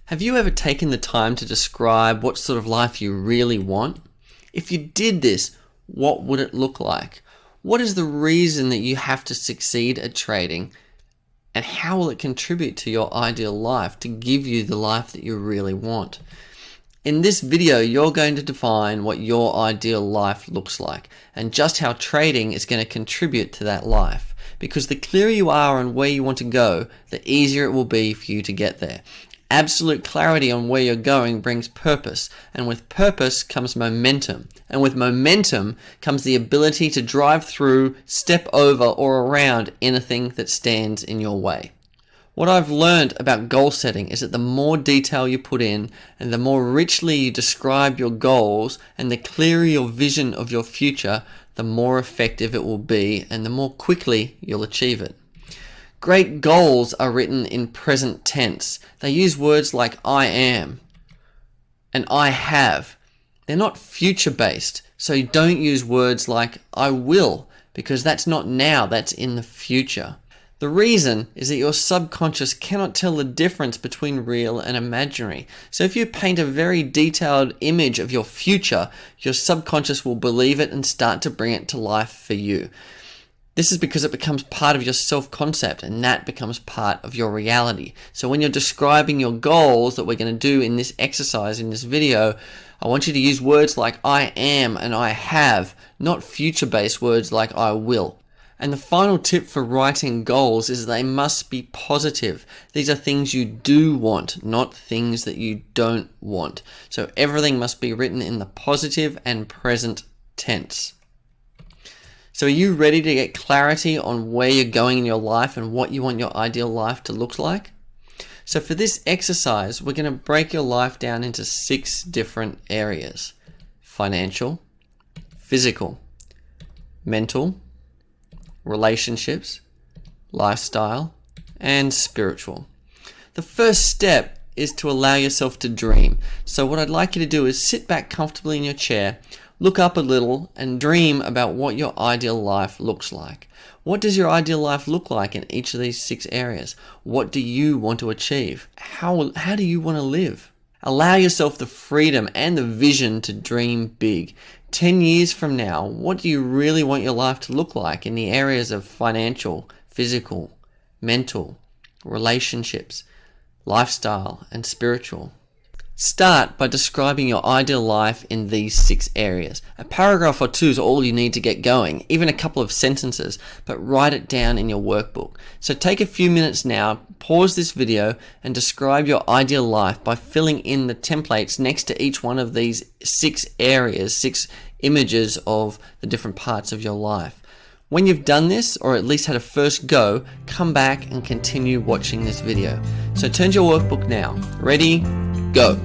Have you ever taken the time to describe what sort of life you really want? If you did this, what would it look like? What is the reason that you have to succeed at trading? And how will it contribute to your ideal life to give you the life that you really want? In this video, you're going to define what your ideal life looks like and just how trading is going to contribute to that life. Because the clearer you are on where you want to go, the easier it will be for you to get there. Absolute clarity on where you're going brings purpose, and with purpose comes momentum. And with momentum comes the ability to drive through, step over, or around anything that stands in your way. What I've learned about goal setting is that the more detail you put in, and the more richly you describe your goals, and the clearer your vision of your future, the more effective it will be, and the more quickly you'll achieve it. Great goals are written in present tense. They use words like I am and I have. They're not future-based, so you don't use words like I will, because that's not now, that's in the future. The reason is that your subconscious cannot tell the difference between real and imaginary. So if you paint a very detailed image of your future, your subconscious will believe it and start to bring it to life for you. This is because it becomes part of your self-concept, and that becomes part of your reality. So when you're describing your goals that we're going to do in this exercise, in this video, I want you to use words like I am and I have, not future-based words like I will. And the final tip for writing goals is they must be positive. These are things you do want, not things that you don't want. So everything must be written in the positive and present tense. So are you ready to get clarity on where you're going in your life and what you want your ideal life to look like? So for this exercise, we're going to break your life down into 6 different areas: financial, physical, mental, relationships, lifestyle, and spiritual. The first step is to allow yourself to dream. So what I'd like you to do is sit back comfortably in your chair, look up a little, and dream about what your ideal life looks like. What does your ideal life look like in each of these 6 areas? What do you want to achieve? How do you want to live? Allow yourself the freedom and the vision to dream big. 10 years from now, what do you really want your life to look like in the areas of financial, physical, mental, relationships, lifestyle, and spiritual? Start by describing your ideal life in these 6 areas. A paragraph or 2 is all you need to get going, even a couple of sentences, but write it down in your workbook. So take a few minutes now, pause this video, and describe your ideal life by filling in the templates next to each one of these 6 areas, 6 images of the different parts of your life. When you've done this, or at least had a first go, come back and continue watching this video. So turn to your workbook now. Ready? Go.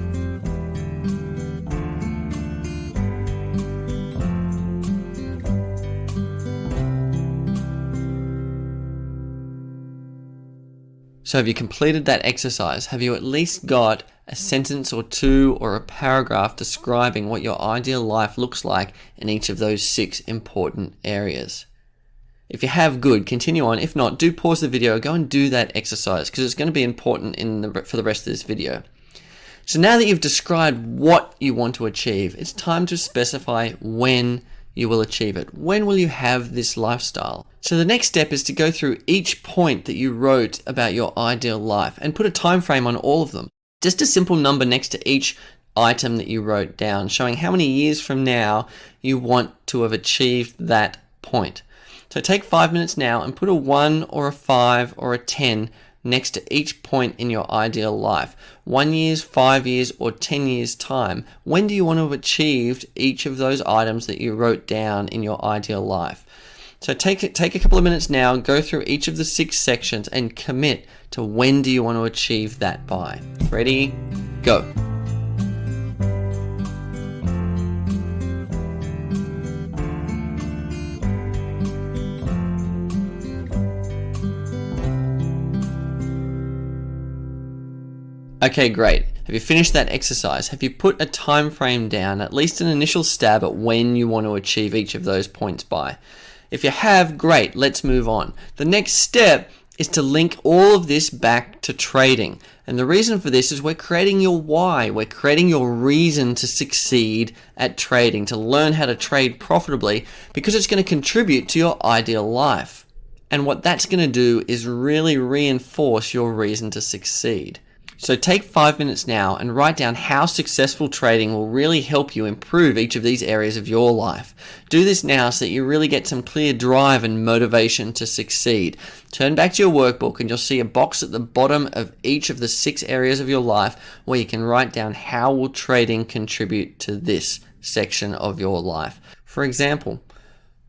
So have you completed that exercise? Have you at least got a sentence or 2 or a paragraph describing what your ideal life looks like in each of those 6 important areas? If you have, good, continue on. If not, do pause the video, go and do that exercise, because it's going to be important for the rest of this video. So now that you've described what you want to achieve, it's time to specify when you will achieve it. When will you have this lifestyle? So the next step is to go through each point that you wrote about your ideal life and put a time frame on all of them. Just a simple number next to each item that you wrote down, showing how many years from now you want to have achieved that point. So take 5 minutes now and put a 1 or a 5 or a 10 next to each point in your ideal life. 1 year's, 5 years, or 10 years time. When do you want to have achieved each of those items that you wrote down in your ideal life? So take a couple of minutes now, go through each of the 6 sections and commit to when do you want to achieve that by. Ready? Go. Okay, great. Have you finished that exercise? Have you put a time frame down, at least an initial stab at when you want to achieve each of those points by? If you have, great, let's move on. The next step is to link all of this back to trading. And the reason for this is we're creating your why. We're creating your reason to succeed at trading, to learn how to trade profitably, because it's going to contribute to your ideal life. And what that's going to do is really reinforce your reason to succeed. So take 5 minutes now and write down how successful trading will really help you improve each of these areas of your life. Do this now so that you really get some clear drive and motivation to succeed. Turn back to your workbook and you'll see a box at the bottom of each of the 6 areas of your life where you can write down how will trading contribute to this section of your life. For example,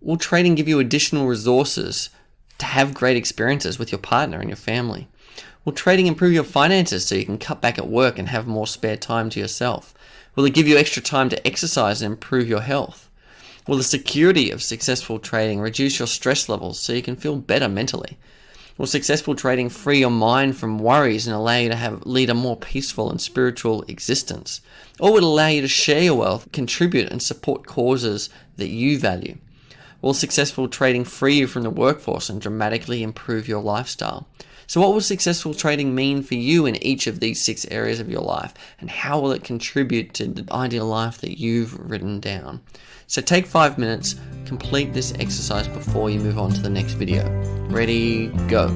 will trading give you additional resources to have great experiences with your partner and your family? Will trading improve your finances so you can cut back at work and have more spare time to yourself? Will it give you extra time to exercise and improve your health? Will the security of successful trading reduce your stress levels so you can feel better mentally? Will successful trading free your mind from worries and allow you to lead a more peaceful and spiritual existence? Or will it allow you to share your wealth, contribute and support causes that you value? Will successful trading free you from the workforce and dramatically improve your lifestyle? So what will successful trading mean for you in each of these 6 areas of your life? And how will it contribute to the ideal life that you've written down? So take 5 minutes, complete this exercise before you move on to the next video. Ready, go.